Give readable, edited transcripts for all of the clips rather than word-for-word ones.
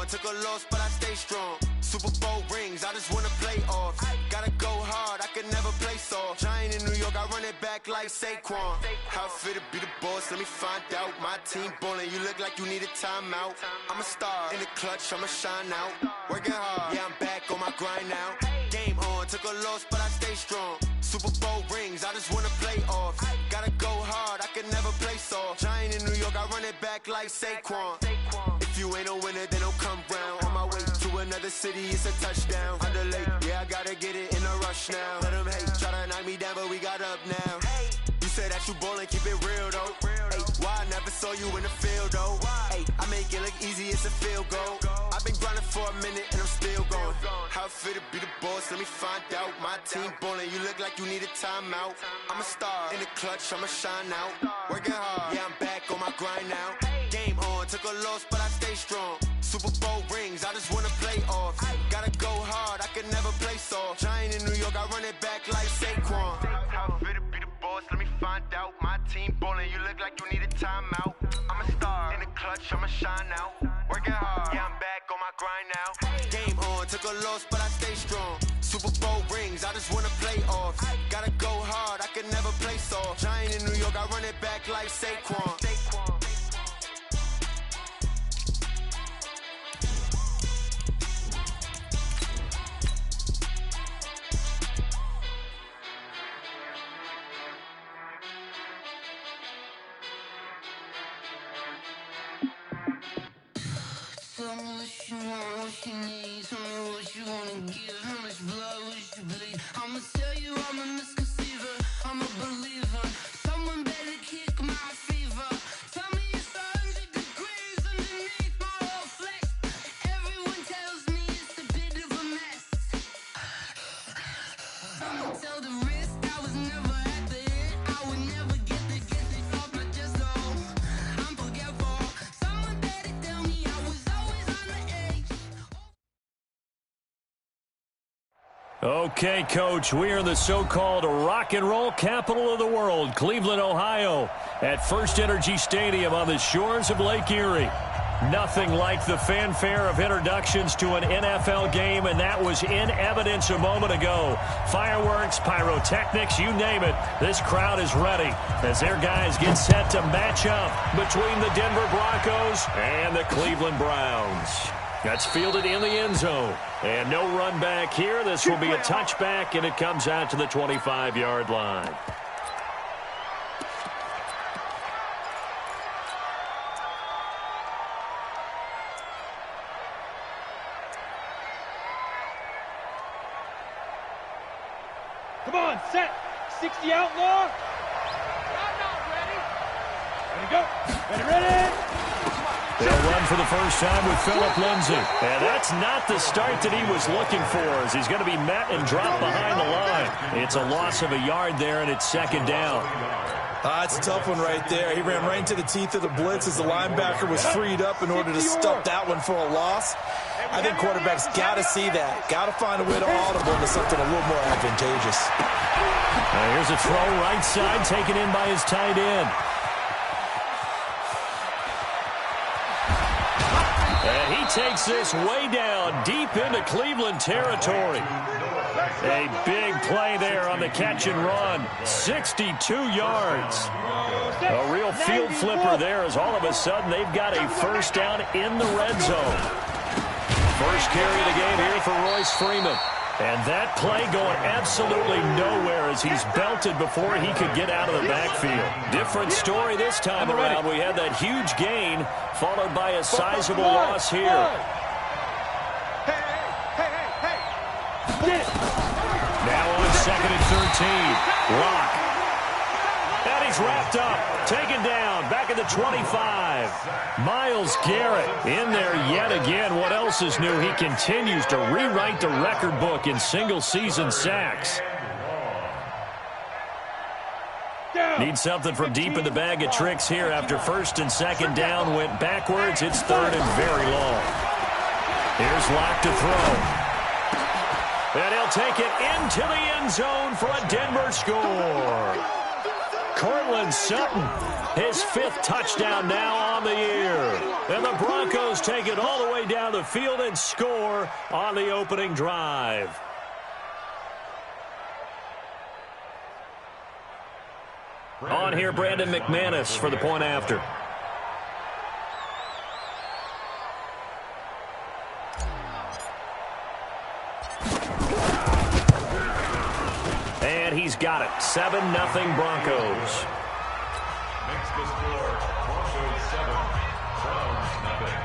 took a loss, but I stay strong. Super Bowl rings, I just wanna play off. Gotta go hard, I can never play soft. Giant in New York, I run it back like Saquon. How fit to be the boss, let me find out. My team ballin', you look like you need a timeout. I'm a star, in the clutch, I'ma shine out. Working hard, yeah, I'm back on my grind now. Game on, took a loss, but I stay strong. Super Bowl rings, I just wanna play off. Gotta go hard, I can never play soft. Giant in New York, I run it back like Saquon. If you ain't a winner, then don't come round. On my way to another city, it's a touchdown. Underlay, yeah, I gotta get it in a rush now. Let them hate, try to knock me down, but we got up now. You say that you ballin', keep it real though. Hey, why I never saw you in the field though? Hey, I make it look easy, it's a field goal. I've been grinding for a minute and I'm still going. How fit to be the boss, let me find out. My team ballin', you look like you need a timeout. I'm a star, in the clutch, I'ma shine out. Working hard, yeah, I'm back on my grind now. Game on, took a loss, but I stay strong. Super Bowl rings, I just wanna play off. Gotta go hard, I can never play soft. Giant in New York, I run it back like Saquon. How fit to be the boss, let me find out. My team ballin', you look like you need a timeout. I'm a star, in the clutch, I'ma shine out. Working hard, yeah, I'm back on my grind now. Game on, took a loss, but I stay strong. Super Bowl rings, I just wanna play off. Gotta go hard, I can never play soft. Giant in New York, I run it back like Saquon. Tell me what you want, what you need. Tell me what you wanna give. How much blood would you bleed? I'ma tell you I'm a misconceiver. I'm a believer. Someone better kick my fever. Tell me it's 100 degrees underneath my whole flesh. Everyone tells me it's a bit of a mess. Someone tell the risk I was never at the end. I would never get this off my chest. Oh, I'm forgetful. Someone better tell me I was always on the edge. Okay, Coach, we are in the so-called rock and roll capital of the world, Cleveland, Ohio, at First Energy Stadium on the shores of Lake Erie. Nothing like the fanfare of introductions to an NFL game, and that was in evidence a moment ago. Fireworks, pyrotechnics, you name it. This crowd is ready as their guys get set to match up between the Denver Broncos and the Cleveland Browns. That's fielded in the end zone. And no run back here. This will be a touchback, and it comes out to the 25-yard line. Come on, set. 60 outlaw. I'm not ready. Ready, go. Ready. They'll run for the first time with Phillip Lindsay. And that's not the start that he was looking for, as he's going to be met and dropped behind the line. It's a loss of a yard there, and it's second down. It's a tough one right there. He ran right into the teeth of the blitz as the linebacker was freed up in order to stop that one for a loss. I think quarterbacks got to see that. Got to find a way to audible into something a little more advantageous. Here's a throw right side, taken in by his tight end. And he takes this way down, deep into Cleveland territory. A big play there on the catch and run. 62 yards. A real field flipper there, as all of a sudden they've got a first down in the red zone. First carry of the game here for Royce Freeman. And that play going absolutely nowhere as he's belted before he could get out of the backfield. Different story this time around. We had that huge gain followed by a sizable loss here. Now on second and 13. Rock. And he's wrapped up. Taken down. Back at the 25. Myles Garrett in there yet again. What else is new? He continues to rewrite the record book in single-season sacks. Need something from deep in the bag of tricks here after first and second down went backwards. It's third and very long. Here's Locke to throw. And he'll take it into the end zone for a Denver score. Cortland Sutton, his 5th touchdown now on the year. And the Broncos take it all the way down the field and score on the opening drive. On here, Brandon McManus for the point after. And he's got it. 7-0 Broncos. Makes the score Broncos 7, Browns nothing.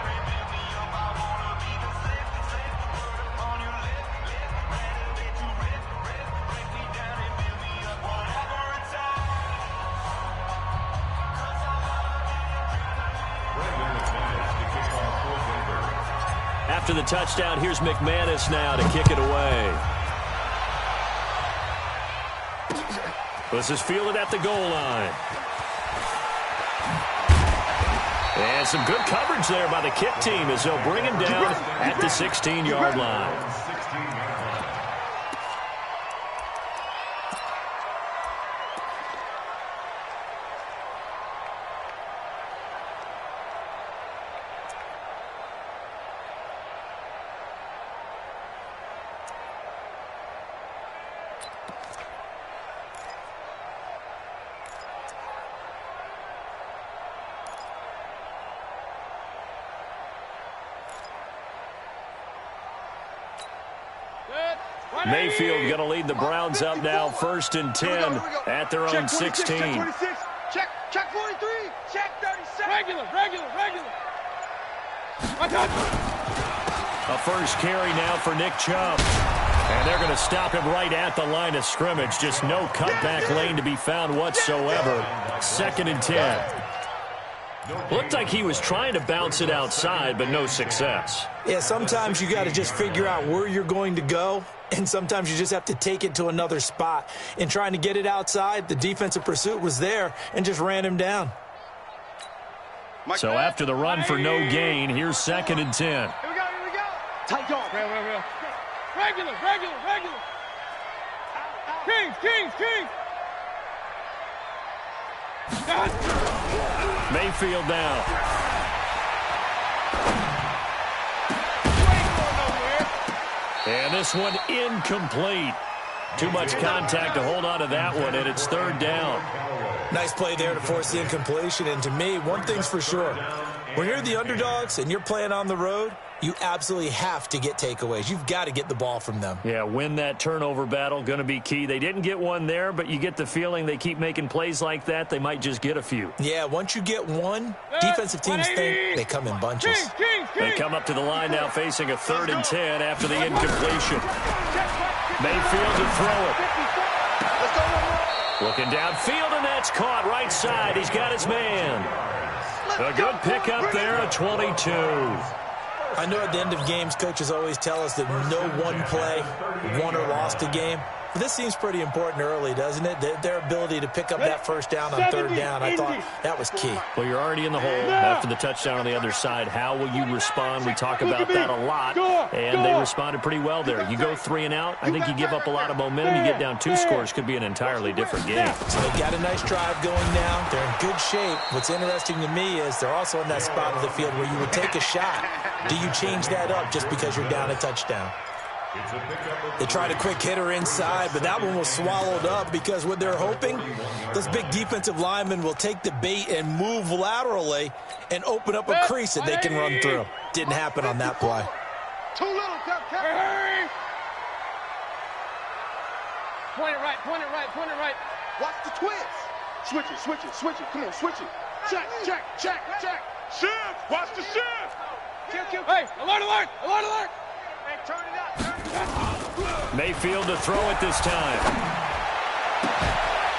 After the touchdown, here's McManus now to kick it away. This is fielded at the goal line. And some good coverage there by the kick team as they'll bring him down at the 16-yard line. Mayfield going to lead the Browns up now, 1st and 10 at their own 16. Check 26, check 43, check 37. Regular. A first carry now for Nick Chubb. And they're going to stop him right at the line of scrimmage. Just no cutback lane to be found whatsoever. 2nd and 10. Looked like he was trying to bounce it outside, but no success. Yeah, sometimes you got to just figure out where you're going to go, and sometimes you just have to take it to another spot. In trying to get it outside, the defensive pursuit was there and just ran him down. So after the run for no gain, here's 2nd and 10. Here we go. Tight dog. Real. Regular. Kings. Mayfield down. And this one incomplete. Too much contact to hold on to that one, and it's 3rd down. Nice play there to force the incompletion. And to me, one thing's for sure. When you're the underdogs and you're playing on the road, you absolutely have to get takeaways. You've got to get the ball from them. Yeah, win that turnover battle, going to be key. They didn't get one there, but you get the feeling they keep making plays like that, they might just get a few. Yeah, once you get one, defensive teams think they come in bunches. They come up to the line now facing a 3rd and 10 after the incompletion. Mayfield to throw it. Looking downfield, and that's caught right side. He's got his man. A good pickup there at 22. I know at the end of games, coaches always tell us that no one play won or lost a game. But this seems pretty important early, doesn't it? Their ability to pick up that first down on 3rd down, I thought that was key. Well, you're already in the hole after the touchdown on the other side. How will you respond? We talk about that a lot, and they responded pretty well there. You go 3 and out, I think you give up a lot of momentum. You get down 2 scores, could be an entirely different game. So they've got a nice drive going now. They're in good shape. What's interesting to me is they're also in that spot of the field where you would take a shot. Do you change that up just because you're down a touchdown? They tried a quick hitter inside, but that one was swallowed up because what they're hoping, those big defensive linemen will take the bait and move laterally and open up a crease that they can run through. Didn't happen on that play. Too little, Hurry! Point it right. Watch the twist. Switch it. Come on, switch it. Check. Shift. Watch the shift. Hey, alert. Hey, turn it up. Mayfield to throw it this time.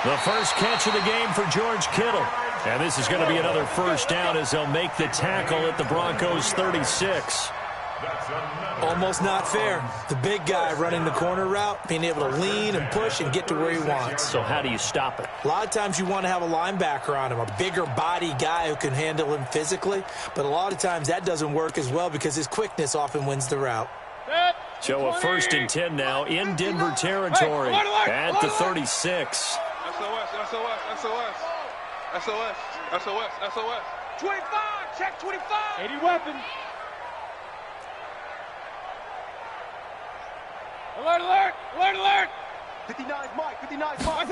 The first catch of the game for George Kittle. And this is going to be another 1st down as they'll make the tackle at the Broncos 36. Almost not fair. The big guy running the corner route, being able to lean and push and get to where he wants. So how do you stop it? A lot of times you want to have a linebacker on him, a bigger body guy who can handle him physically. But a lot of times that doesn't work as well because his quickness often wins the route. So a 1st and 10 now in Denver territory at the 36. SOS, SOS. SOS, SOS, SOS. 25, check 25. 80 weapon. Alert, alert, alert, alert. 59's Mike, 59's Mike.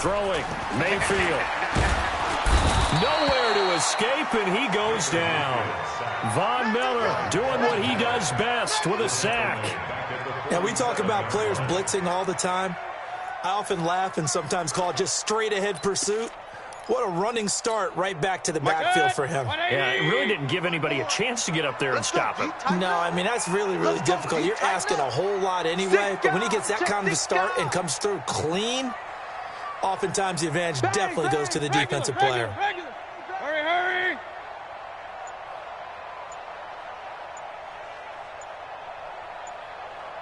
Throwing, Mayfield. Nowhere to escape, and he goes down. Von Miller doing what he does best with a sack. Now, we talk about players blitzing all the time. I often laugh and sometimes call it just straight-ahead pursuit. What a running start right back to the backfield for him. Yeah, it really didn't give anybody a chance to get up there and stop him. No, I mean, that's really, really difficult. You're asking a whole lot anyway, but when he gets that kind of a start and comes through clean, oftentimes the advantage definitely goes to the defensive player. Hurry, hurry.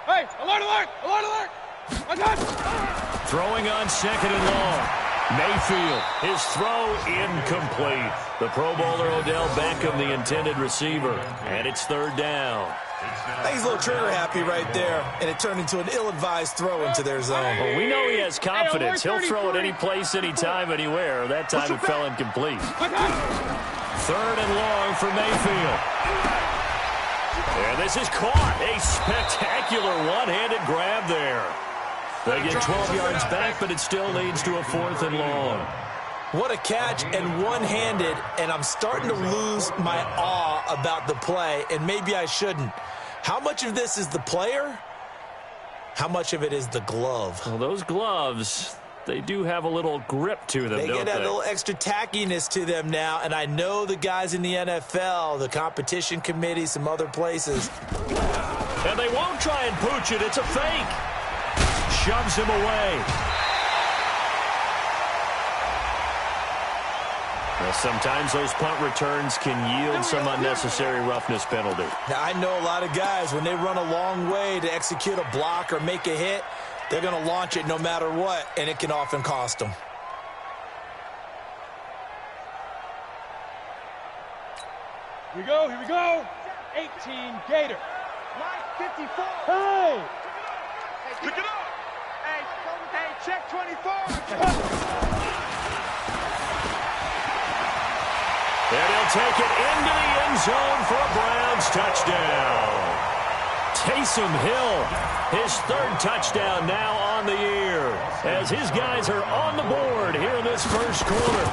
Hey, alert, alert, alert, alert. I got it. Throwing on 2nd and long. Mayfield, his throw incomplete. The Pro Bowler Odell Beckham, the intended receiver, and it's 3rd down. I think he's a little trigger happy right there, and it turned into an ill-advised throw into their zone. Well, we know he has confidence. He'll throw it any place, anytime, anywhere. That time it fell incomplete. 3rd and long for Mayfield. And this is caught. A spectacular one-handed grab there. They get 12 yards back, but it still leads to a 4th and long. What a catch, and one-handed, and I'm starting to lose my awe about the play, and maybe I shouldn't. How much of this is the player? How much of it is the glove? Well, those gloves, they do have a little grip to them, They don't get that they? little extra tackiness to them now, and I know the guys in the NFL, the competition committee, some other places. And they won't try and pooch it. It's a fake. Shoves him away. Well, sometimes those punt returns can yield some unnecessary roughness penalty. Now, I know a lot of guys, when they run a long way to execute a block or make a hit, they're going to launch it no matter what, and it can often cost them. Here we go, here we go. 18 Gator. 954. Hey! Pick it up. Hey, check 24. And he'll take it into the end zone for a Browns touchdown. Taysom Hill, his 3rd touchdown now on the year, as his guys are on the board here in this 1st quarter.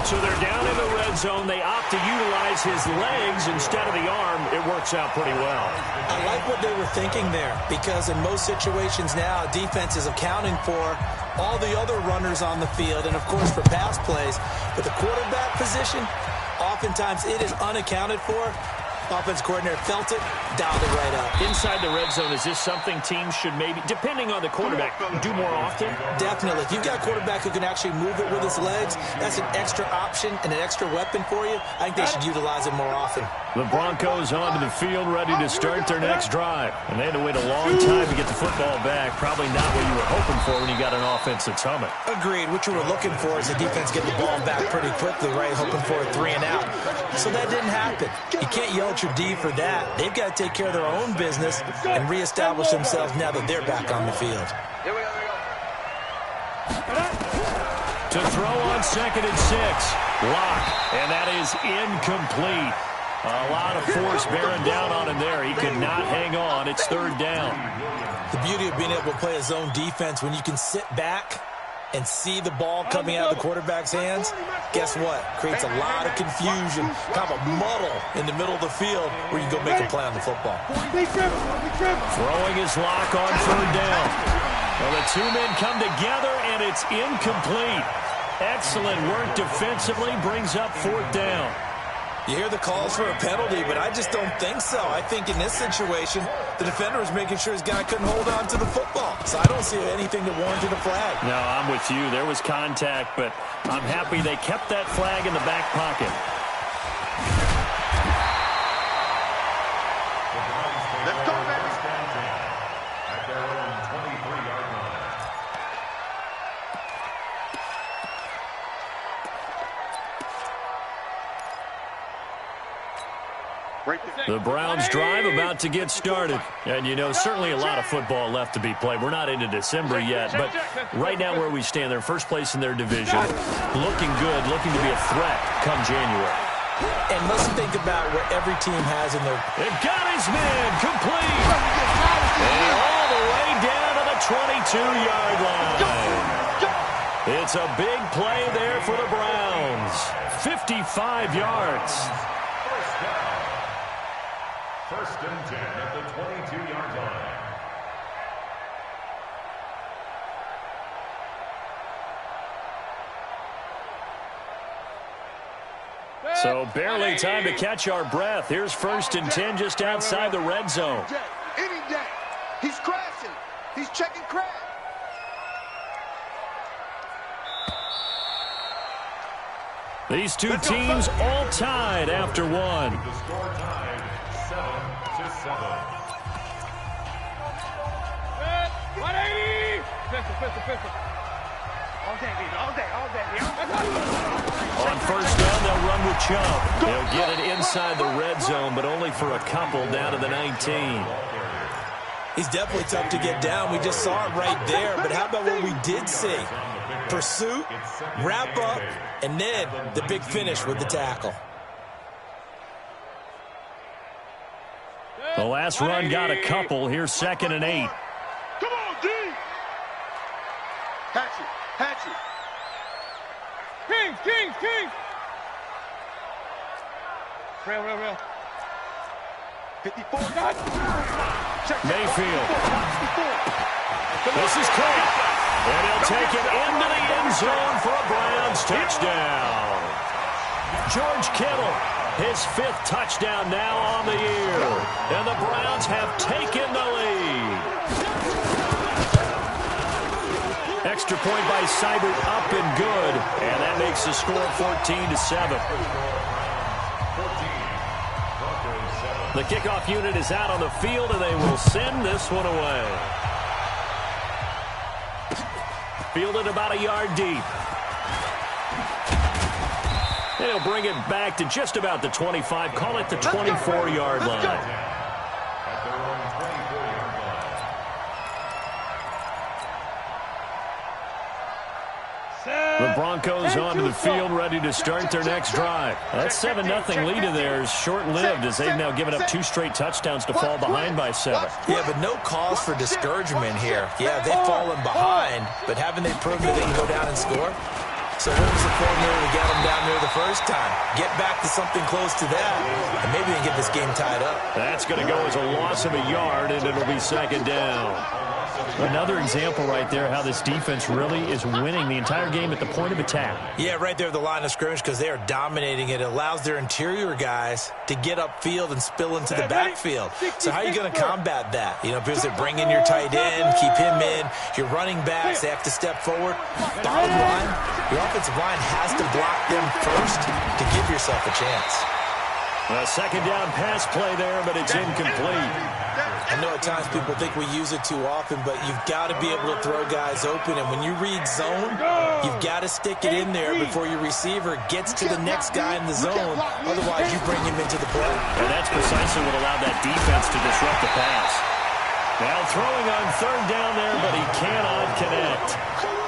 So they're down in the red zone. They opt to utilize his legs instead of the arm. It works out pretty well. I like what they were thinking there, because in most situations now, defense is accounting for all the other runners on the field and, of course, for pass plays. But the quarterback position, oftentimes it is unaccounted for. Offense coordinator felt it, dialed it right up. Inside the red zone, is this something teams should maybe, depending on the quarterback, do more often? Definitely. If you've got a quarterback who can actually move it with his legs, that's an extra option and an extra weapon for you. I think they should utilize it more often. The Broncos onto the field, ready to start their next drive. And they had to wait a long time to get the football back. Probably not what you were hoping for when you got an offense that's humming. Agreed. What you were looking for is the defense get the ball back pretty quickly, right? Hoping for a 3 and out. So that didn't happen. You can't yell at your D for that. They've got to take care of their own business and reestablish themselves now that they're back on the field. Here we go, To throw on 2nd and 6. Lock. And that is incomplete. A lot of force bearing down on him there. He could not hang on. It's 3rd down. The beauty of being able to play a zone defense, when you can sit back and see the ball coming out of the quarterback's hands, guess what? Creates a lot of confusion, kind of a muddle in the middle of the field where you go make a play on the football. Throwing his lock on 3rd down. Well, the two men come together, and it's incomplete. Excellent work defensively, brings up 4th down. You hear the calls for a penalty, but I just don't think so. I think in this situation, the defender was making sure his guy couldn't hold on to the football. So I don't see anything that warranted a flag. No, I'm with you. There was contact, but I'm happy they kept that flag in the back pocket. Let's go, baby. At their own 23-yard line. Right there. The Browns drive about to get started. And, you know, certainly a lot of football left to be played. We're not into December yet, but right now where we stand, they're first place in their division. Looking good, looking to be a threat come January. And let's think about what every team has in their... They've got his man complete. And all the way down to the 22-yard line. It's a big play there for the Browns. 55 yards. First and 10 at the 22-yard line. So barely time to catch our breath. Here's first and 10 just outside the red zone. Any day. He's crashing. He's checking crash. These two teams all tied after one. The score tied 7-7. 180. Pistol. All day. On first down, they'll run with Chubb. They'll get it inside the red zone, but only for a couple down to the 19. He's definitely tough to get down. We just saw it right there. But how about what we did see? Pursuit, wrap up, and then the big finish with the tackle. The last run got a couple. Here's second and 8. Come on, D. Hatchet. Kings. Real. 54. Mayfield. This is caught. And he'll take it into the end zone for a Browns touchdown. George Kittle, his 5th touchdown now on the year. And the Browns have taken the lead. Extra point by Seibert up and good. And that makes the score 14-7. The kickoff unit is out on the field, and they will send this one away. Fielded about a yard deep. They'll bring it back to just about the 25. Call it the 24-yard line. At their own 24-yard line. The Broncos onto the field, ready to start their next drive. That 7-0 lead of theirs short-lived as they've now given up 2 straight touchdowns to fall behind by 7. Yeah, but no cause for discouragement here. Yeah, they've fallen behind, but haven't they proven that they can go down and score? So what was the formula to get them down there the first time? Get back to something close to that, and maybe they can get this game tied up. That's going to go as a loss of a yard, and it'll be second down. Another example right there how this defense really is winning the entire game at the point of attack. Yeah, right there at the line of scrimmage because they are dominating it. It allows their interior guys to get upfield and spill into the backfield. So how are you going to combat that? You know, because they bring in your tight end, keep him in. Your running backs, they have to step forward. Bottom line, your offensive line has to block them first to give yourself a chance. A second down pass play there, but it's incomplete. I know at times people think we use it too often, but you've got to be able to throw guys open. And when you read zone, you've got to stick it in there before your receiver gets to the next guy in the zone. Otherwise, you bring him into the play. And that's precisely what allowed that defense to disrupt the pass. Now throwing on third down there, but he cannot connect.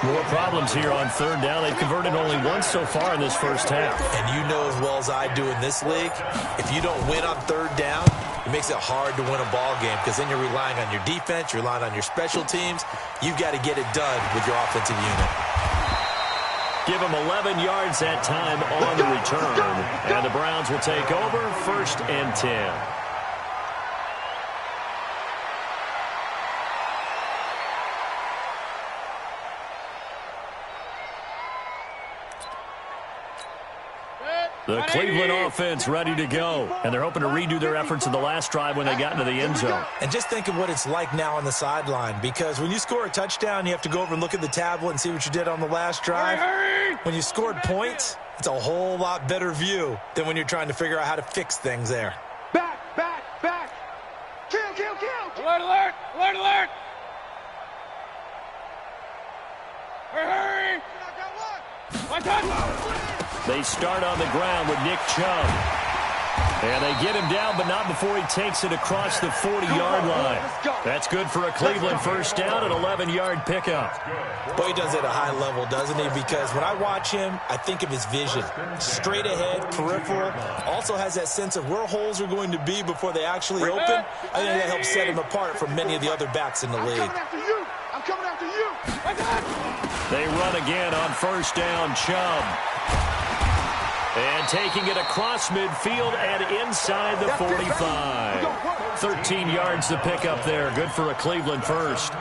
More problems here on third down. They've converted only once so far in this first half. And you know as well as I do in this league, if you don't win on third down, it makes it hard to win a ball game because then you're relying on your defense, you're relying on your special teams. You've got to get it done with your offensive unit. Give them 11 yards that time on the return. And the Browns will take over first and 10. The Cleveland offense ready to go. And they're hoping to redo their efforts in the last drive when they got into the end zone. And just think of what it's like now on the sideline. Because when you score a touchdown, you have to go over and look at the tablet and see what you did on the last drive. When you scored points, it's a whole lot better view than when you're trying to figure out how to fix things there. Back. Kill. Alert. Hurry. One touch. They start on the ground with Nick Chubb. And they get him down, but not before he takes it across the 40-yard line. That's good for a Cleveland first down, an 11-yard pickup. Boy, he does it at a high level, doesn't he? Because when I watch him, I think of his vision. Straight ahead, peripheral. Also has that sense of where holes are going to be before they actually open. I think that helps set him apart from many of the other backs in the league. I'm coming after you. They run again on first down, Chubb. And taking it across midfield and inside the 45. 13 yards to pick up there. Good for a Cleveland first.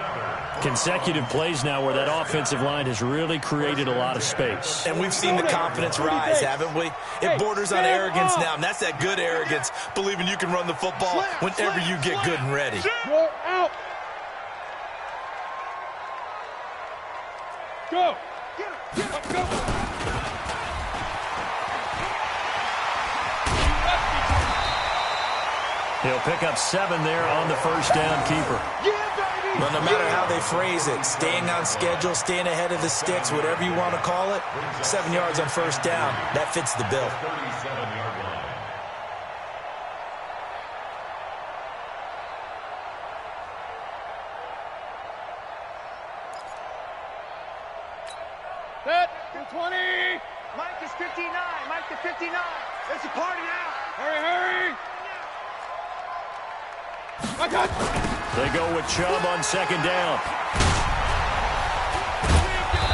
Consecutive plays now where that offensive line has really created a lot of space. And we've seen the confidence rise, haven't we? It borders on arrogance now, and that's that good arrogance, believing you can run the football whenever you get good and ready. Out. Go. Go. He'll pick up 7 there on the first down keeper. Well, no matter how they phrase it, staying on schedule, staying ahead of the sticks, whatever you want to call it, 7 yards on first down, that fits the bill. Set. 20. Mike is 59. Mike to 59. It's a party now. Hurry. They go with Chubb on second down.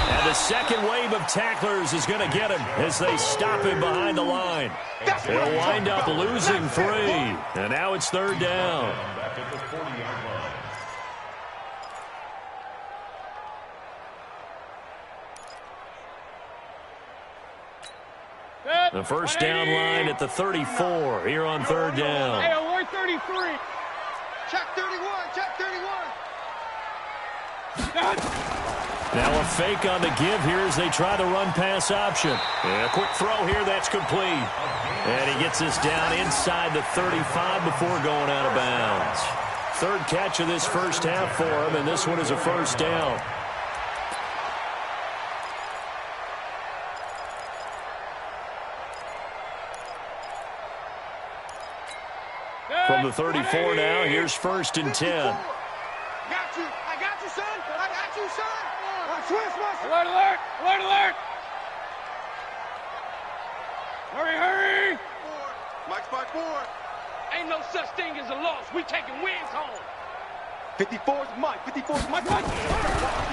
And the second wave of tacklers is going to get him as they stop him behind the line. They'll wind up losing 3. And now it's third down. The first down line at the 34 here on third down. Hey, alert 33. Check 31. Now a fake on the give here as they try the run-pass option. And a quick throw here, that's complete. And he gets this down inside the 35 before going out of bounds. Third catch of this first half for him, and this one is a first down. From the 34 now, here's first and 10. I got you, son. Alert. Hurry. Mike's by 4. Ain't no such thing as a loss. We taking wins home. 54's Mike.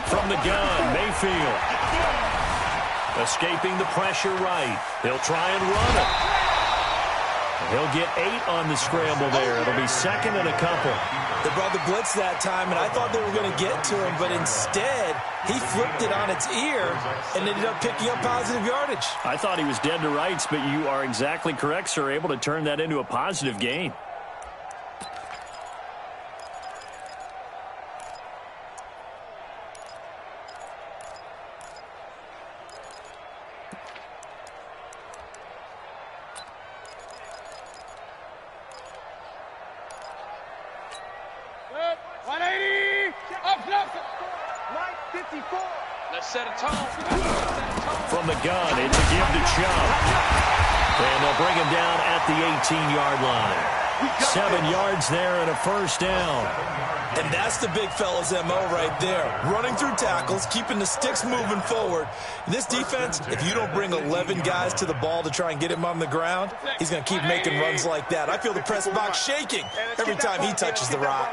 From the gun, Mayfield. Escaping the pressure right. He'll try and run it. He'll get 8 on the scramble there. It'll be second and a couple. They brought the blitz that time, and I thought they were going to get to him, but instead, he flipped it on its ear and ended up picking up positive yardage. I thought he was dead to rights, but you are exactly correct, sir. Able to turn that into a positive gain. From the gun, it's a give to Chubb. And they'll bring him down at the 18-yard line. 7 yards there and a first down. And that's the big fella's MO right there. Running through tackles, keeping the sticks moving forward. This defense, if you don't bring 11 guys to the ball to try and get him on the ground, he's going to keep making runs like that. I feel the press box shaking every time he touches the rock.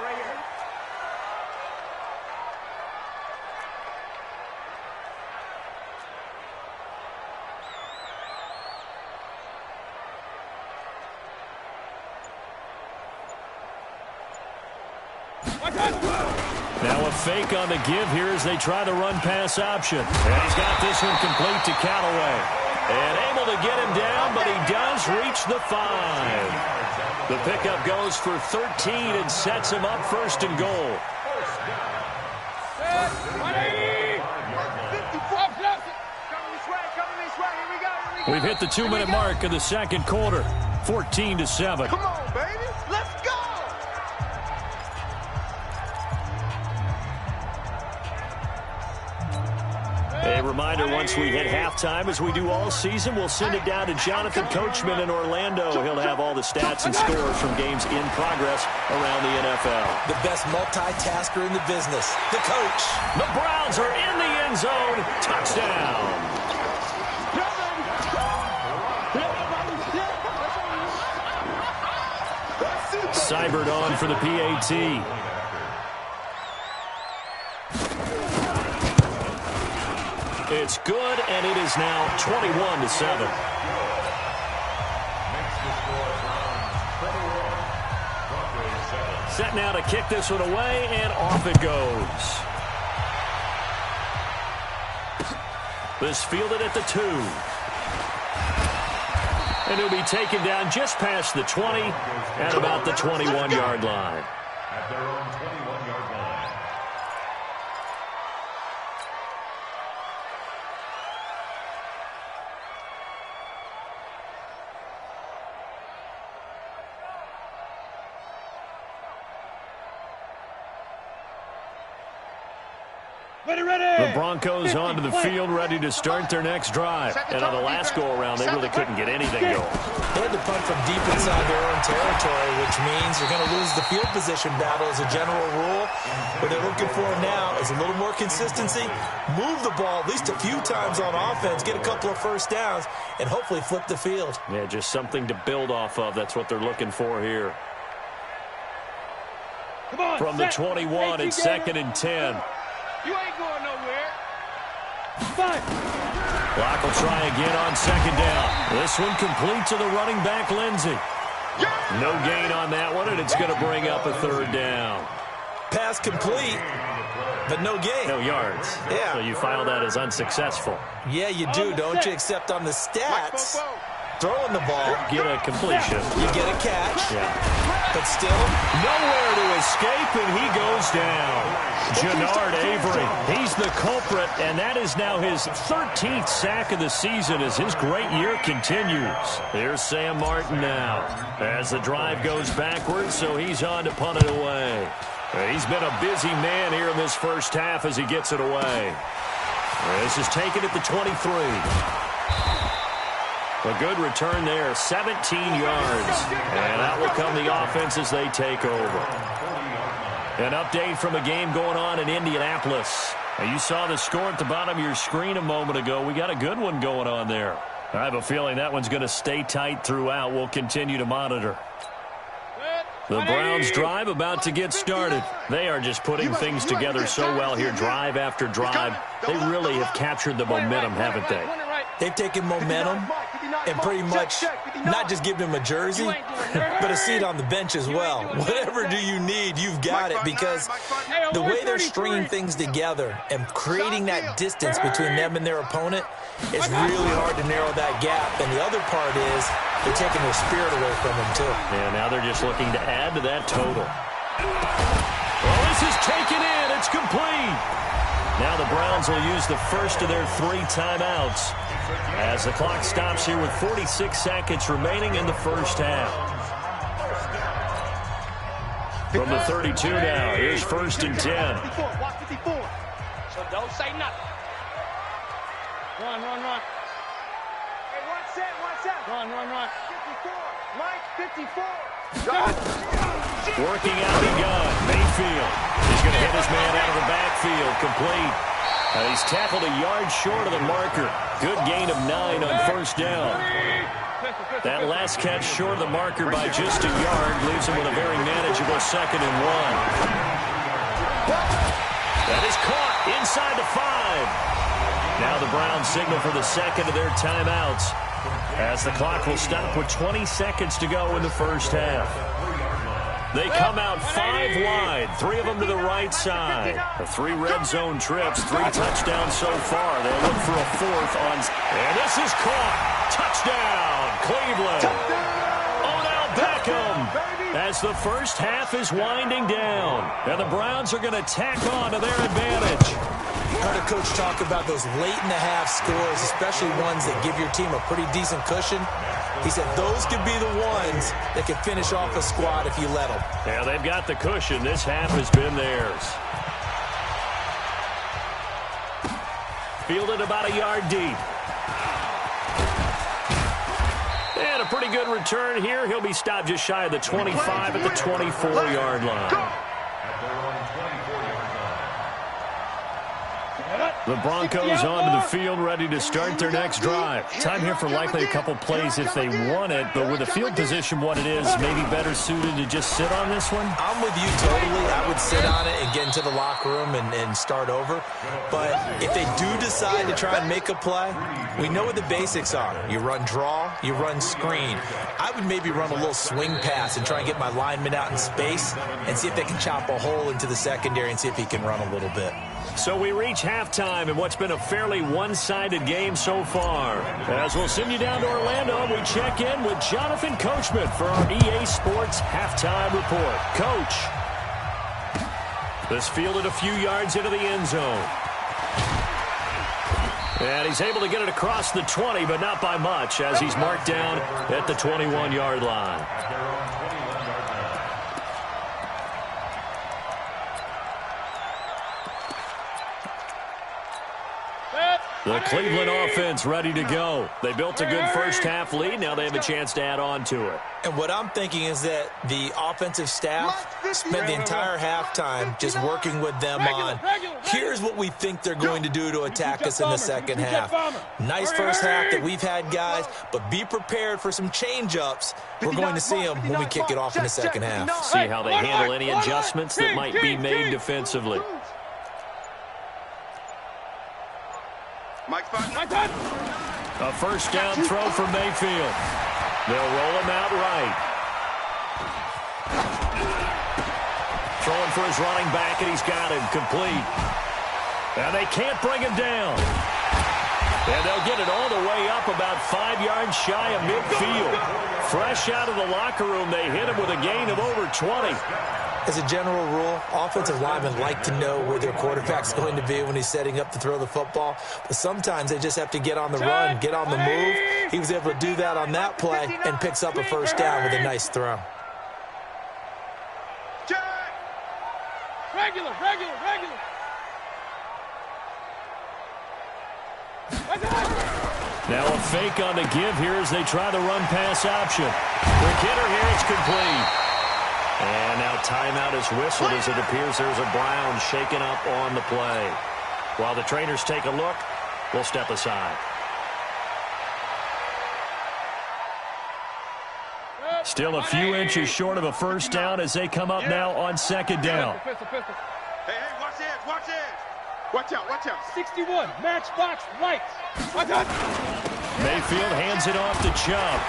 Now a fake on the give here as they try the run-pass option. And he's got this one complete to Callaway. And able to get him down, but he does reach the 5. The pickup goes for 13 and sets him up first and goal. We've hit the 2-minute mark of the second quarter. 14-7. Come on, baby. Let's go. A reminder, once we hit halftime, as we do all season, we'll send it down to Jonathan Coachman in Orlando. He'll have all the stats and scores from games in progress around the NFL. The best multitasker in the business, the coach. The Browns are in the end zone. Touchdown. Seibert on for the PAT. It's good, and it is now 21-7. Set now to kick this one away, and off it goes. This fielded at the 2. And he'll be taken down just past the 20 at about the 21-yard line. At their own 21-yard line. The Broncos onto the field, ready to start their next drive. And on the last go-around, they really couldn't get anything going. They had to punt from deep inside their own territory, which means you're going to lose the field position battle as a general rule. What they're looking for now is a little more consistency, move the ball at least a few times on offense, get a couple of first downs, and hopefully flip the field. Yeah, just something to build off of. That's what they're looking for here. From the 21, it's 2nd and 10. You ain't going nowhere. Clock will try again on 2nd down. This one complete to the running back, Lindsey. No gain on that one, and it's going to bring up a 3rd down. Pass complete, but no gain. No yards. Yeah. So you file that as unsuccessful. Yeah, you do, don't you? Except on the stats, throwing the ball, Get a completion. you get a catch, Yeah. but still, Nowhere to escape, and he goes down. Jannard Avery, he's the culprit, and that is now his 13th sack of the season as his great year continues. Here's Sam Martin now as the drive goes backwards, so he's on to punt it away. He's been a busy man here in this first half as he gets it away. This is taken at the 23. A good return there, 17 yards. And out will come the offense as they take over. An update from a game going on in Indianapolis. Now, you saw the score at the bottom of your screen a moment ago. We got a good one going on there. I have a feeling that one's going to stay tight throughout. We'll continue to monitor. The Browns drive about to get started. They are just putting things together so well here, drive after drive. They really have captured the momentum, haven't they? they've taken momentum and pretty much not just given him a jersey, but a seat on the bench as well. Whatever do you need, you've got it, because the way they're stringing things together and creating that distance between them and their opponent, it's really hard to narrow that gap. And the other part is they're taking their spirit away from them, too. Yeah, now they're just looking to add to that total. Well, this is taken in. It's complete. Now the Browns will use the first of their 3 timeouts as the clock stops here with 46 seconds remaining in the first half. From the 32 now, here's 1st and 10. Watch 54. So don't say nothing. Run. Hey, watch that. Run. 54. Mike, 54. Working out the gun. Mayfield. He's going to hit his man out of the backfield. Complete. He's tackled a yard short of the marker. Good gain of 9 on 1st down. That last catch short of the marker by just a yard leaves him with a very manageable 2nd and 1. That is caught inside the 5. Now the Browns signal for the second of their timeouts as the clock will stop with 20 seconds to go in the first half. They come out 5 wide, 3 of them to the right side. The 3 red zone trips, 3 touchdowns so far. They'll look for a 4th on. And this is caught. Touchdown, Cleveland. Odell Beckham. As the first half is winding down. And the Browns are going to tack on to their advantage. Heard a coach talk about those late-in-the-half scores, especially ones that give your team a pretty decent cushion. He said those could be the ones that can finish off a squad if you let them. Yeah, they've got the cushion. This half has been theirs. fielded about a yard deep. And a pretty good return here. He'll be stopped just shy of the 25 at the 24-yard line. The Broncos onto the field, ready to start their next drive. Time here for likely a couple plays if they want it, but with the field position what it is, maybe better suited to just sit on this one? I'm with you totally. I would sit on it and get into the locker room and start over. But if they do decide to try and make a play, we know what the basics are. You run draw, you run screen. I would maybe run a little swing pass and try and get my lineman out in space and see if they can chop a hole into the secondary and see if he can run a little bit. So we reach halftime in what's been a fairly one-sided game so far. As we'll send you down to Orlando, we check in with Jonathan Coachman for our EA Sports Halftime Report. Coach. This fielded a few yards into the end zone. And he's able to get it across the 20, but not by much, as he's marked down at the 21-yard line. The Cleveland offense ready to go. They built a good first-half lead. Now they have a chance to add on to it. And what I'm thinking is that the offensive staff spent the entire halftime just working with them on, here's what we think they're going to do to attack us in the second half. Nice first half that we've had, guys, but be prepared for some change-ups. We're going to see them when we kick it off in the second half. See how they handle any adjustments that might be made defensively. A first down throw for Mayfield. They'll roll him out right. Throwing for his running back, and he's got him complete. And they can't bring him down. And they'll get it all the way up about 5 yards shy of midfield. Fresh out of the locker room, they hit him with a gain of over 20. As a general rule, offensive linemen like to know where their quarterback's going to be when he's setting up to throw the football. But sometimes they just have to get on the run, get on the move. He was able to do that on that play and picks up a first down with a nice throw. Regular. Now a fake on the give here as they try the run-pass option. Quick hitter here, it's complete. And now timeout is whistled as it appears there's a Brown shaken up on the play. While the trainers take a look, we'll step aside. Still a few inches short of a first down as they come up now on second down. Hey, watch it. Watch out. 61, matchbox right. Watch out. Mayfield hands it off to Chubb.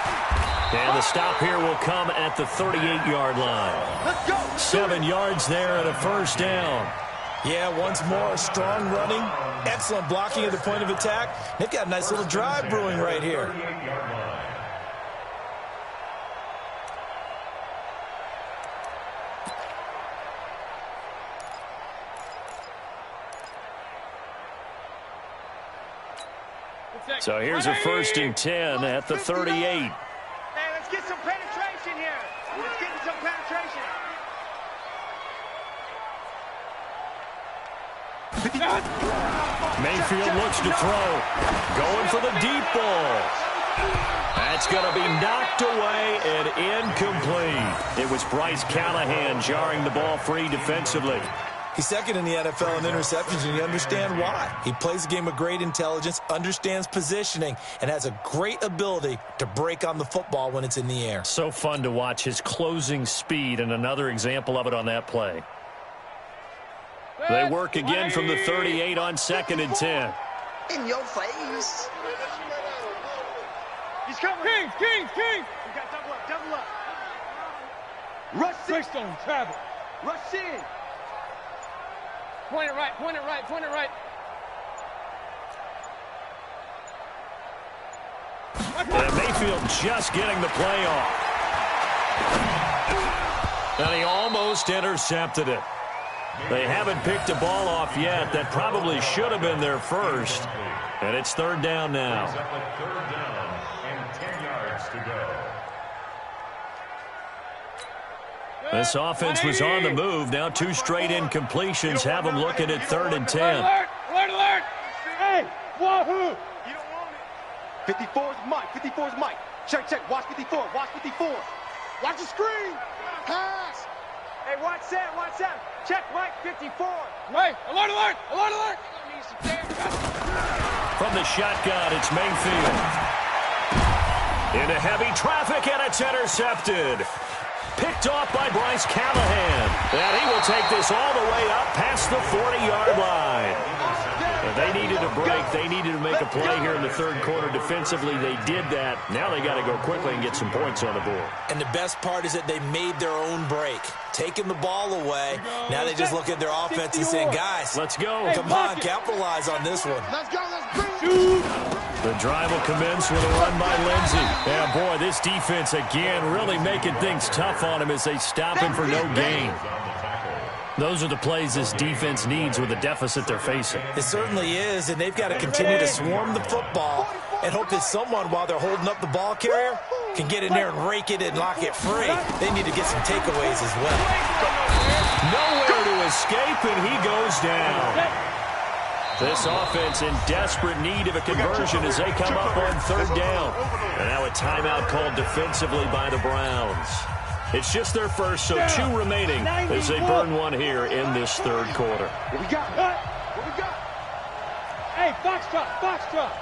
And the stop here will come at the 38-yard line. Let's go. 7 yards there and a first down. Yeah, once more, strong running, excellent blocking at the point of attack. They've got a nice little drive brewing right here. So here's a 1st and 10 at the 38. Hey, let's get some penetration here. Let's get some penetration. Mayfield looks to throw. Going for the deep ball. That's going to be knocked away and incomplete. It was Bryce Callahan jarring the ball free defensively. He's second in the NFL in interceptions, and you understand why. He plays a game of great intelligence, understands positioning, and has a great ability to break on the football when it's in the air. So fun to watch his closing speed, and another example of it on that play. They work again from the 38 on 2nd and 10. In your face. He's coming. Kings. We got double up. Rush Greystone, travel. Rush in. Point it right. And Mayfield just getting the play off. And he almost intercepted it. They haven't picked a ball off yet. That probably should have been their first. And it's 3rd down now. 3rd down and 10 yards to go. This offense was on the move. Now 2 straight incompletions have them looking at 3rd and 10. Alert! Hey, 54's Mike. 54's Mike. Check, check. Watch 54. Watch 54. Watch the screen. Pass. Hey, watch that. Watch that. Check Mike 54. Hey, alert, alert, alert, alert. From the shotgun, it's Mayfield. Into heavy traffic, and it's intercepted. Picked off by Bryce Callahan. And he will take this all the way up past the 40-yard line. And they needed a break. They needed to make a play here in the third quarter defensively. They did that. Now they got to go quickly and get some points on the board. And the best part is that they made their own break, taking the ball away. Now they just look at their offense and saying, guys, let's go. Come on, capitalize on this one. Let's go, let's bring it. The drive will commence with a run by Lindsey. And, boy, this defense, again, really making things tough on him as they stop him for no gain. Those are the plays this defense needs with the deficit they're facing. It certainly is, and they've got to continue to swarm the football and hope that someone, while they're holding up the ball carrier, can get in there and rake it and lock it free. They need to get some takeaways as well. Nowhere to escape, and he goes down. This offense in desperate need of a conversion as they come up on third down. And now a timeout called defensively by the Browns. It's just their first, so 2 remaining as they burn one here in this third quarter. What we got? What we got? Hey, Foxtrot, Foxtrot.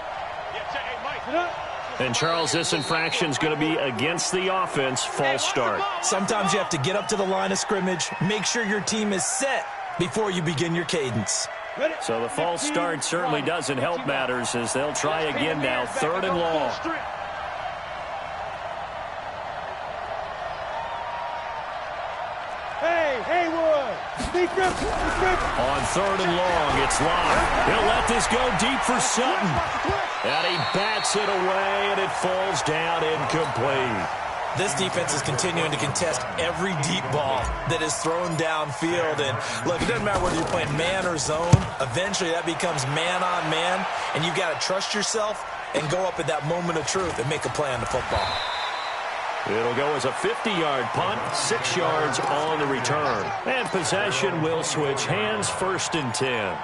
Yeah, check, hey, Mike. And, Charles, this infraction is going to be against the offense, false start. Sometimes you have to get up to the line of scrimmage, make sure your team is set before you begin your cadence. So the false start certainly doesn't help matters as they'll try again now, third and long. Hey, Haywood. On third and long, it's Locke. He'll let this go deep for Sutton. And he bats it away, and it falls down incomplete. This defense is continuing to contest every deep ball that is thrown downfield. And, look, it doesn't matter whether you're playing man or zone. Eventually, that becomes man on man, and you've got to trust yourself and go up at that moment of truth and make a play on the football. It'll go as a 50-yard punt, 6 yards on the return. And possession will switch hands, 1st and 10.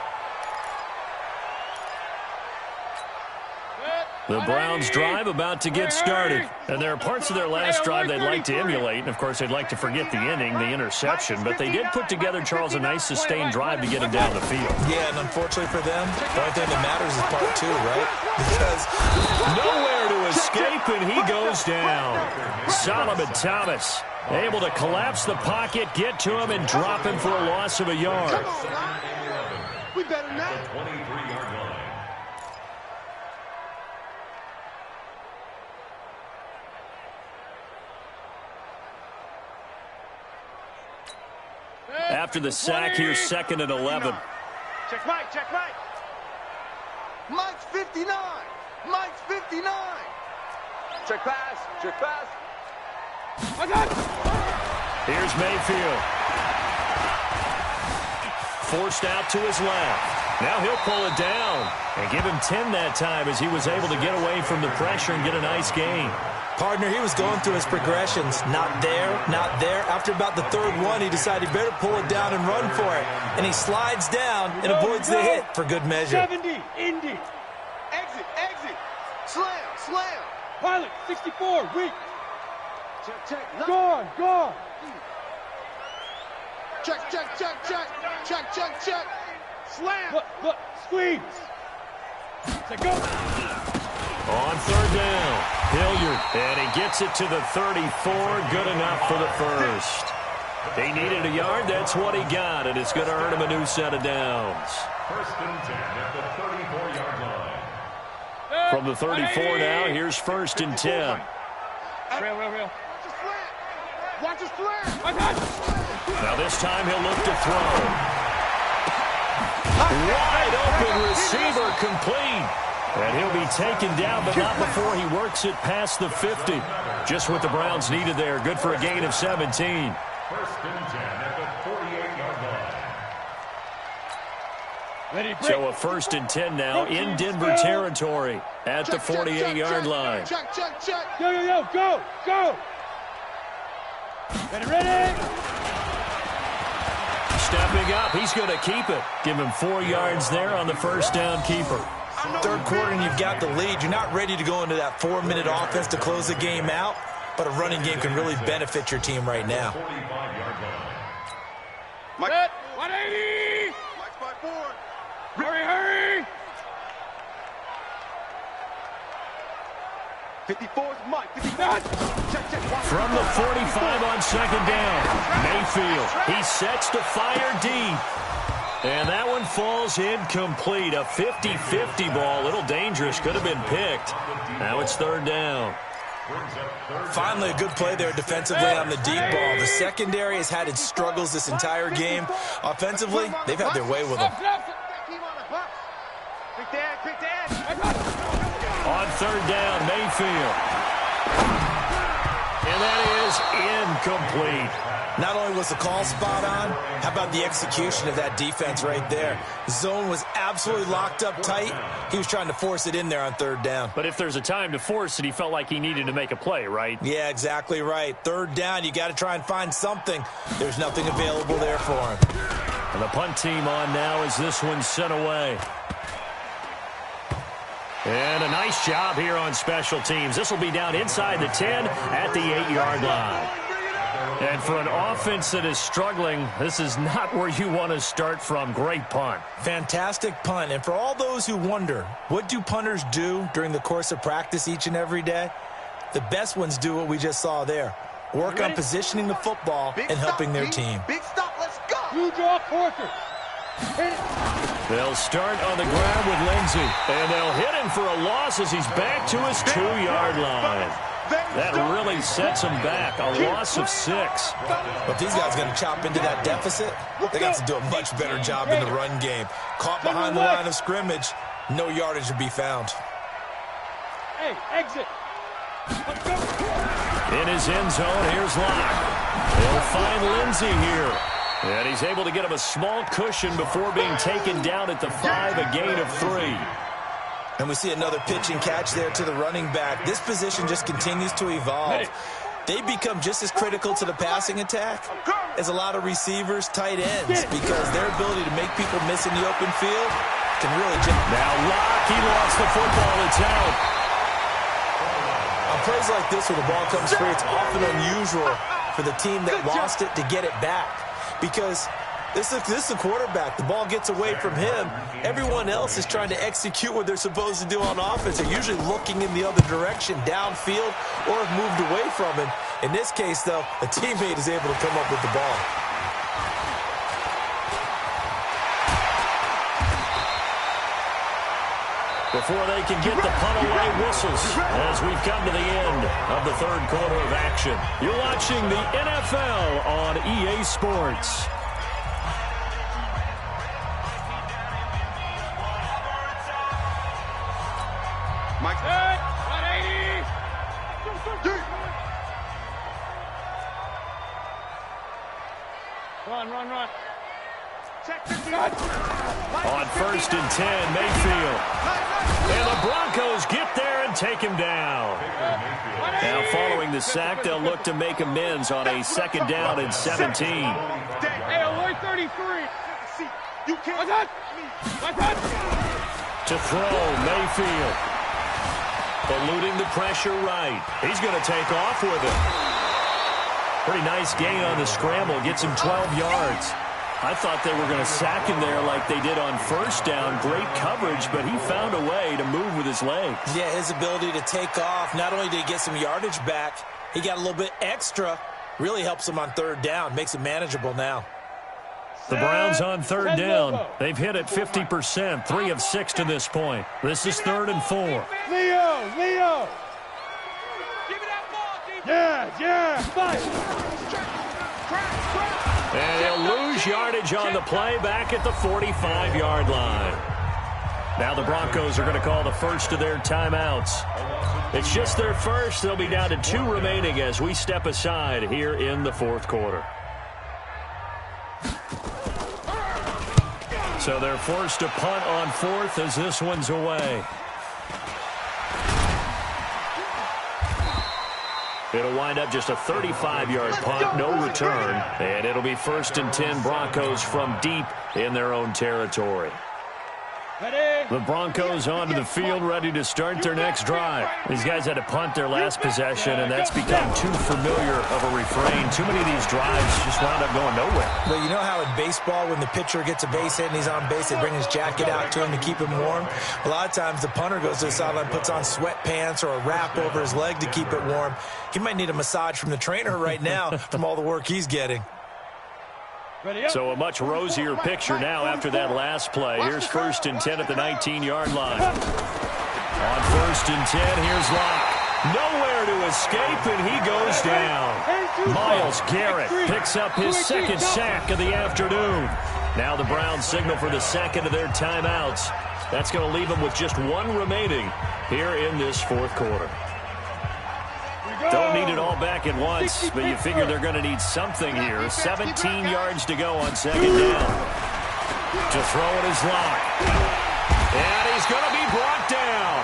The Browns drive about to get started. And there are parts of their last drive they'd like to emulate. And, of course, they'd like to forget the inning, the interception. But they did put together, Charles, a nice sustained drive to get them down the field. Yeah, and unfortunately for them, the only thing that matters is part 2, right? Because nowhere to escape, and he goes down. Solomon Thomas able to collapse the pocket, get to him, and drop him for a loss of a yard. We better not. 23-yard line. After the sack, here's 2nd and 11. Check Mike. Check Mike. Mike's 59. Mike's 59. Check pass. Check pass. I got it. Here's Mayfield. Forced out to his left. Now he'll pull it down and give him 10 that time as he was able to get away from the pressure and get a nice gain. partner, he was going through his progressions. Not there, not there. After about the third one, he decided he better pull it down and run for it. And he slides down and avoids the hit for good measure. 70, Indy. Exit, exit. Slam, slam. Pilot, 64, weak. Check, check. Gone, gone. Check, check, check, check. Check, check, check. Slam. Look, squeeze. Say go. On third down, Hilliard, and he gets it to the 34, good enough for the first. He needed a yard, that's what he got, and it's going to earn him a new set of downs. First and 10 at the 34-yard line. From the 34 now, here's first and 10. Real. Watch his slam. I got it. Now this time he'll look to throw. Wide open receiver complete. And he'll be taken down, but not before he works it past the 50. Just what the Browns needed there. Good for a gain of 17. First and 10 at the 48-yard line. So a first and 10 now in Denver territory at the 48-yard line. Check, check, check. Yo, go. Ready. Stepping up, he's going to keep it. Give him 4 yards there on the first down keeper. Third quarter and you've got the lead. You're not ready to go into that 4-minute offense to close the game out, but a running game can really benefit your team right now. Mike. 180. Mike's by 4. Hurry. 54 is Mike. 59. From the 45 on second down, Mayfield. He sets to fire deep. And that one falls incomplete. A 50-50 ball. A little dangerous. Could have been picked. Now it's third down. Finally, a good play there defensively on the deep ball. The secondary has had its struggles this entire game. Offensively, they've had their way with them. Quick dad. On third down, Mayfield. And that is incomplete. Not only was the call spot on, how about the execution of that defense right there? Zone was absolutely locked up tight. He was trying to force it in there on third down. But if there's a time to force it, he felt like he needed to make a play, right? Yeah, exactly right. Third down, you got to try and find something. There's nothing available there for him. And the punt team on now as this one's sent away. And a nice job here on special teams. This will be down inside the 10 at the 8-yard line. And for an offense that is struggling, this is not where you want to start from. Great punt. Fantastic punt. And for all those who wonder, what do punters do during the course of practice each and every day? The best ones do what we just saw there. Work on positioning the football and helping their team. Big stop, let's go. You draw quarter. They'll start on the ground with Lindsey. And they'll hit him for a loss as he's back to his 2-yard line. That really sets him back. A loss of 6. But these guys are going to chop into that deficit. They got to do a much better job in the run game. Caught behind the line of scrimmage, no yardage to be found. Hey, exit. In his end zone, here's Locke. He'll find Lindsey here. And he's able to get him a small cushion before being taken down at the 5, a gain of 3. And we see another pitch and catch there to the running back. This position just continues to evolve. They become just as critical to the passing attack as a lot of receivers, tight ends, because their ability to make people miss in the open field can really jump. Now Locke, he lost the football. It's out. On plays like this where the ball comes free, it's often unusual for the team that lost it to get it back, because this is the quarterback. The ball gets away from him. Everyone else is trying to execute what they're supposed to do on offense. They're usually looking in the other direction, downfield, or have moved away from him. In this case, though, a teammate is able to come up with the ball. Before they can get the punt away whistles, as we've come to the end of the third quarter of action. You're watching the NFL on EA Sports. Mike. 180. Run. Check 50. On first and 10, Mayfield. And the Broncos get there and take him down. Now following the sack, they'll look to make amends on a second down and 17. Hey, alert 33. You can't. To throw, Mayfield. Eluding the pressure right. He's going to take off with it. Pretty nice gain on the scramble. Gets him 12 yards. I thought they were going to sack him there like they did on first down. Great coverage, but he found a way to move with his legs. Yeah, his ability to take off. Not only did he get some yardage back, he got a little bit extra. Really helps him on third down. Makes it manageable now. The Browns on third down. They've hit it 50%, 3 of 6 to this point. This is 3rd and 4. Leo. Give me that ball, yeah. Fight. And he'll lose yardage on the play back at the 45-yard line. Now the Broncos are going to call the first of their timeouts. It's just their first. They'll be down to 2 remaining as we step aside here in the fourth quarter. So they're forced to punt on 4th as this one's away. It'll wind up just a 35-yard punt, no return, and it'll be 1st and 10 Broncos from deep in their own territory. The Broncos onto the field, ready to start their next drive. These guys had to punt their last possession, and that's become too familiar of a refrain. Too many of these drives just wound up going nowhere. Well, you know how in baseball, when the pitcher gets a base hit and he's on base, they bring his jacket out to him to keep him warm? A lot of times the punter goes to the sideline, puts on sweatpants or a wrap over his leg to keep it warm. He might need a massage from the trainer right now from all the work he's getting. So a much rosier picture now after that last play. Here's 1st and 10 at the 19-yard line. On 1st and 10, here's Locke. Nowhere to escape, and he goes down. Myles Garrett picks up his 2nd sack of the afternoon. Now the Browns signal for the 2nd of their timeouts. That's going to leave them with just 1 remaining here in this 4th quarter. Don't need it all back at once, but you figure they're going to need something here. 17 yards to go on 2nd down. To throw it is Locke. And he's going to be brought down.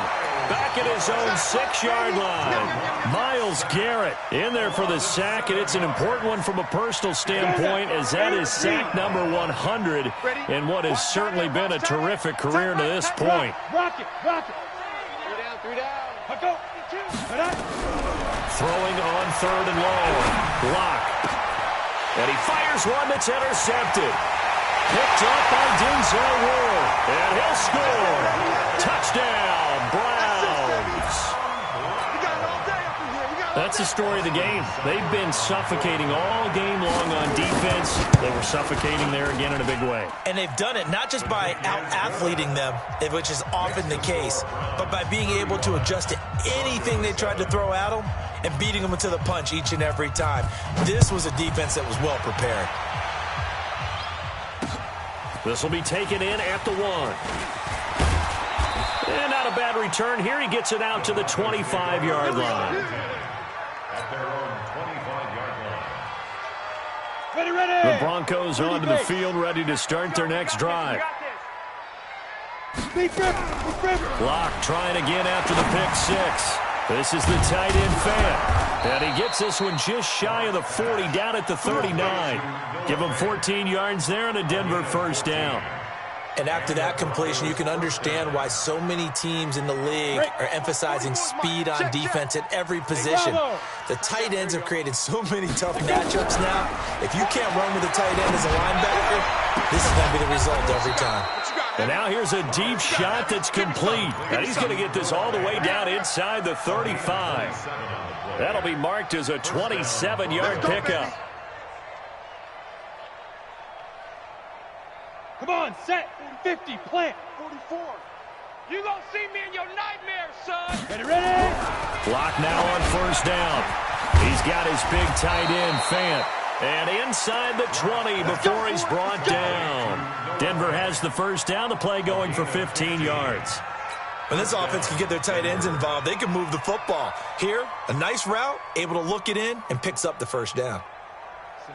Back at his own 6-yard line. Myles Garrett in there for the sack, and it's an important one from a personal standpoint, as that is sack number 100 in what has certainly been a terrific career to this point. Rock it. 3 down. Go. Throwing on 3rd and long. Locke. And he fires one that's intercepted. Picked up by Denzel Ward. And he'll score. Touchdown, Browns. That's the story of the game. They've been suffocating all game long on defense. They were suffocating there again in a big way. And they've done it not just by out-athleting them, which is often the case, but by being able to adjust to anything they tried to throw at them and beating them to the punch each and every time. This was a defense that was well prepared. This will be taken in at the 1. And not a bad return here. He gets it out to the 25-yard line. At their own 25-yard line. The Broncos onto the field, ready to start their next drive. Locke trying again after the pick 6. This is the tight end Fant. And he gets this one just shy of the 40, down at the 39. Give him 14 yards there and a Denver 1st down. And after that completion, you can understand why so many teams in the league are emphasizing speed on defense at every position. The tight ends have created so many tough matchups now. If you can't run with a tight end as a linebacker, this is going to be the result every time. And now here's a deep shot that's complete. And he's going to get this all the way down inside the 35. That'll be marked as a 27-yard pickup. Come on, set. 50, plant. 44. You gonna see me in your nightmares, son. Ready? Locke now on 1st down. He's got his big tight end, Fant. And inside the 20 before he's brought down. Denver has the 1st down. The play going for 15 yards. When this offense can get their tight ends involved, they can move the football. Here, a nice route, able to look it in, and picks up the 1st down.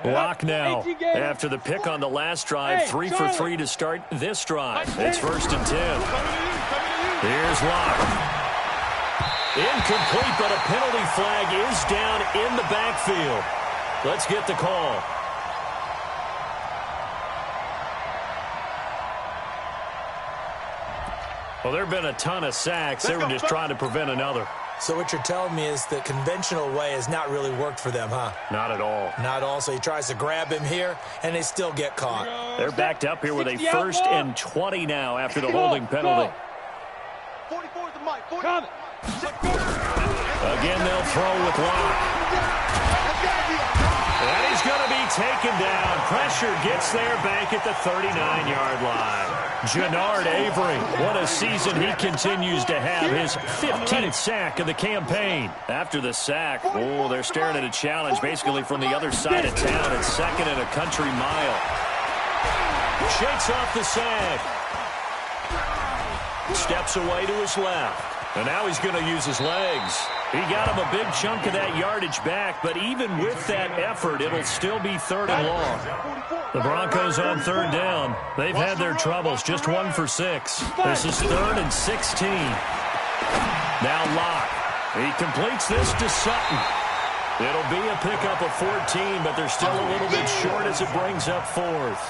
Locke now, after the pick on the last drive, 3 for 3 to start this drive. It's 1st and 10. Here's Locke. Incomplete, but a penalty flag is down in the backfield. Let's get the call. Well, there have been a ton of sacks. They were just trying to prevent another. So what you're telling me is the conventional way has not really worked for them, huh? Not at all. Not all. So he tries to grab him here, and they still get caught. They're backed up here with a 1st and 20 now after the holding penalty. 44 is the mic. Again, they'll throw with Locke. And he's going to be taken down. Pressure gets there back at the 39-yard line. Jannard Avery, what a season he continues to have. His 15th sack of the campaign. After the sack, oh, they're staring at a challenge basically from the other side of town. It's 2nd and a country mile. Shakes off the sack. Steps away to his left. And now he's going to use his legs. He got him a big chunk of that yardage back, but even with that effort, it'll still be 3rd and long. The Broncos on 3rd down. They've had their troubles, just 1 for 6. This is 3rd and 16. Now Locke. He completes this to Sutton. It'll be a pickup of 14, but they're still a little bit short as it brings up 4th.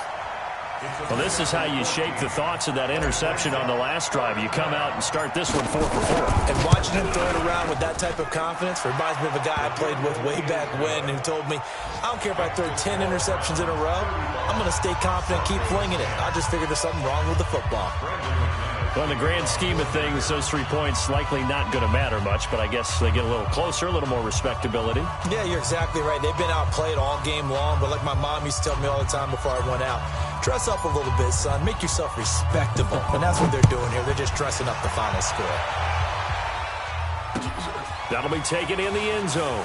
Well, this is how you shake the thoughts of that interception on the last drive. You come out and start this one 4 for 4. And watching him throw it around with that type of confidence reminds me of a guy I played with way back when who told me, I don't care if I throw 10 interceptions in a row, I'm going to stay confident, keep flinging it. I just figured there's something wrong with the football. Well, in the grand scheme of things, those 3 points likely not going to matter much, but I guess they get a little closer, a little more respectability. Yeah, you're exactly right. They've been outplayed all game long, but like my mom used to tell me all the time before I went out, dress up a little bit, son. Make yourself respectable. And that's what they're doing here. They're just dressing up the final score. That'll be taken in the end zone.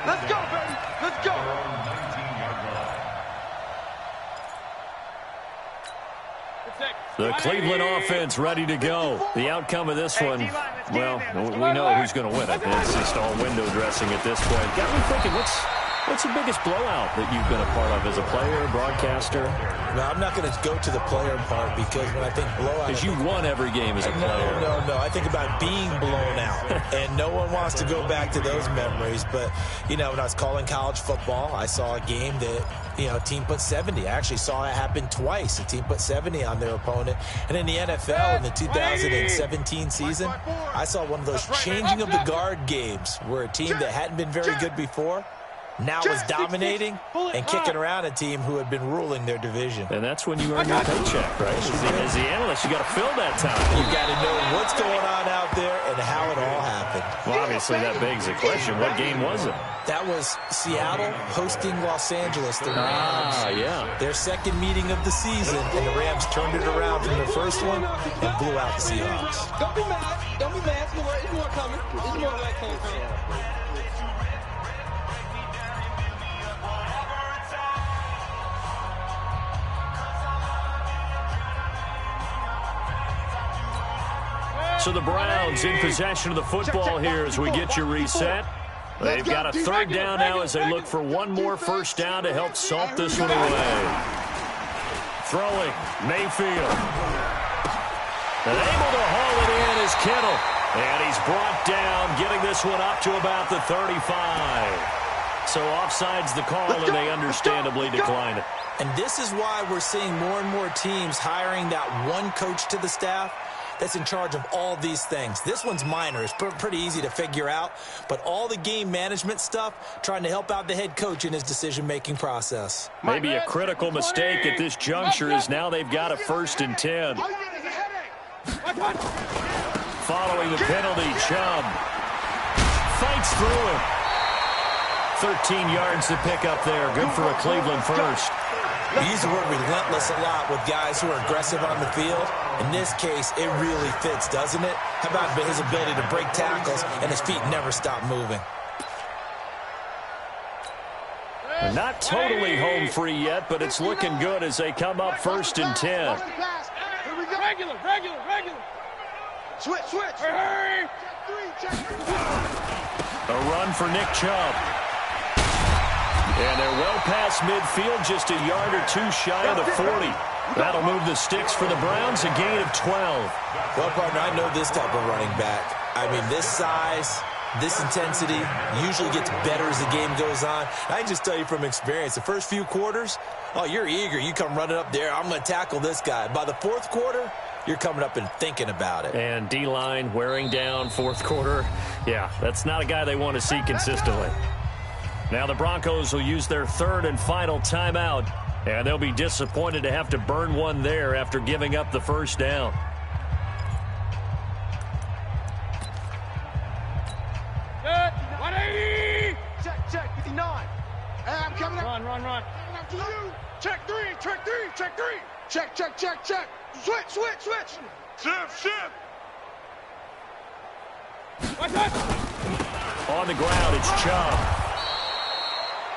Let's go, baby. Let's go. The Cleveland offense ready to go. The outcome of this one, well, we know who's going to win it. It's just all window dressing at this point. Got me thinking, what's the biggest blowout that you've been a part of as a player, broadcaster? No, I'm not going to go to the player part because when I think blowout... Because you won every game as a player. No. I think about being blown out. And no one wants to go back to those memories. But, when I was calling college football, I saw a game that, a team put 70. I actually saw it happen twice. A team put 70 on their opponent. And in the NFL, in the 2017 season, I saw one of those changing of the guard games where a team that hadn't been very good before now was dominating and kicking around a team who had been ruling their division. And that's when you earn your paycheck, right? As the analyst, you got to fill that time. You got to know what's going on out there and how it all happened. Well, obviously, that begs the question, what game was it? That was Seattle hosting Los Angeles, the Rams. Yeah. Their second meeting of the season, and the Rams turned it around from their first one and blew out the Seahawks. Don't be mad. Don't be mad. It's more coming. It's more like coming. So the Browns in possession of the football here as we get you reset. They've got a third down now as they look for one more first down to help salt this one away. Throwing, Mayfield. And able to haul it in is Kittle. And he's brought down, getting this one up to about the 35. So offside's the call, and they understandably decline it. And this is why we're seeing more and more teams hiring that one coach to the staff that's in charge of all these things. This one's minor. It's pretty easy to figure out. But all the game management stuff, trying to help out the head coach in his decision-making process. Maybe a critical mistake at this juncture is now they've got a 1st and 10. Following the penalty, Chubb fights through it. 13 yards to pick up there. Good for a Cleveland first. We use the word relentless a lot with guys who are aggressive on the field. In this case, it really fits, doesn't it? How about his ability to break tackles and his feet never stop moving? Not totally home free yet, but it's looking good as they come up 1st and 10. Regular. Switch. A run for Nick Chubb. And they're well past midfield, just a yard or two shy of the 40. That'll move the sticks for the Browns, a gain of 12. Well, partner, I know this type of running back. I mean, this size, this intensity usually gets better as the game goes on. I can just tell you from experience, the first few quarters, you're eager. You come running up there, I'm going to tackle this guy. By the 4th quarter, you're coming up and thinking about it. And D-line wearing down 4th quarter. Yeah, that's not a guy they want to see consistently. Now the Broncos will use their 3rd and final timeout, and they'll be disappointed to have to burn one there after giving up the first down. Set, 180. Check, 59. Hey, I'm coming up. Run. After you. Check three. Check. Switch. Shift. On the ground, it's Chubb.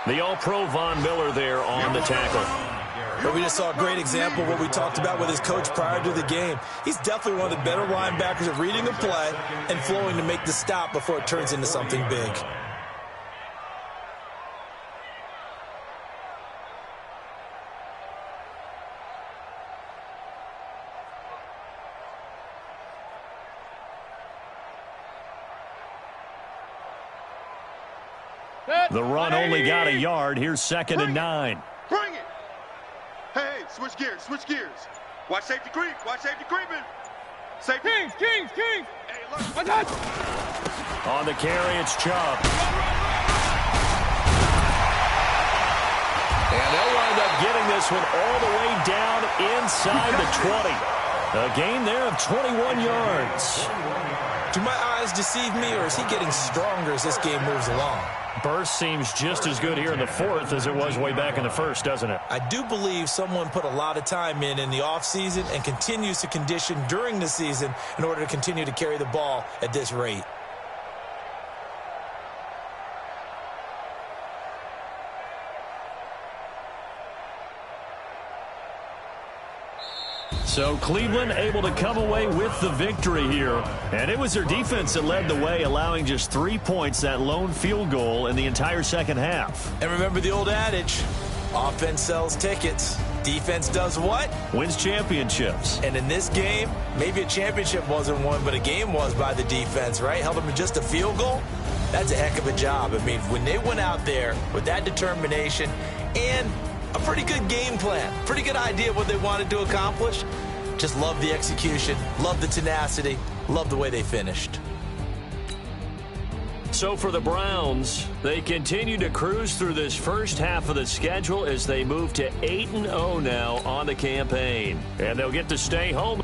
The All-Pro Von Miller there on the tackle. But we just saw a great example of what we talked about with his coach prior to the game. He's definitely one of the better linebackers at reading a play and flowing to make the stop before it turns into something big. The run only got a yard. Here's 2nd and 9. Bring it. Hey, switch gears, switch gears. Watch safety creep, watch safety creeping. Safety. Kings. Hey, look. What's that? On the carry, it's Chubb. And they'll wind up getting this one all the way down inside the 20. A gain there of 21 yards. Do my eyes deceive me, or is he getting stronger as this game moves along? Burst seems just as good here in the 4th as it was way back in the 1st, doesn't it? I do believe someone put a lot of time in the offseason and continues to condition during the season in order to continue to carry the ball at this rate. So Cleveland able to come away with the victory here. And it was their defense that led the way, allowing just 3 points, that lone field goal in the entire second half. And remember the old adage, offense sells tickets. Defense does what? Wins championships. And in this game, maybe a championship wasn't won, but a game was by the defense, right? Held them to just a field goal. That's a heck of a job. I mean, when they went out there with that determination and a pretty good game plan, pretty good idea of what they wanted to accomplish. Just love the execution, love the tenacity, love the way they finished. So for the Browns, they continue to cruise through this first half of the schedule as they move to 8-0 now on the campaign. And they'll get to stay home.